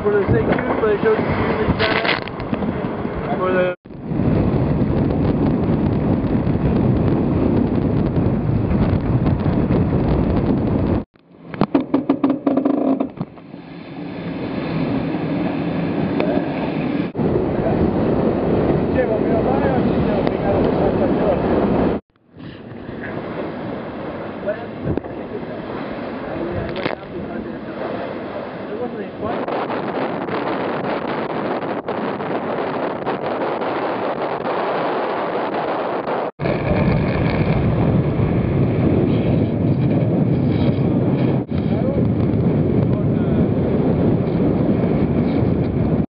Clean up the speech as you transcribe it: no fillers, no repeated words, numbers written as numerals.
for the CQ, but it shows you usually done for the. It wasn't any fun.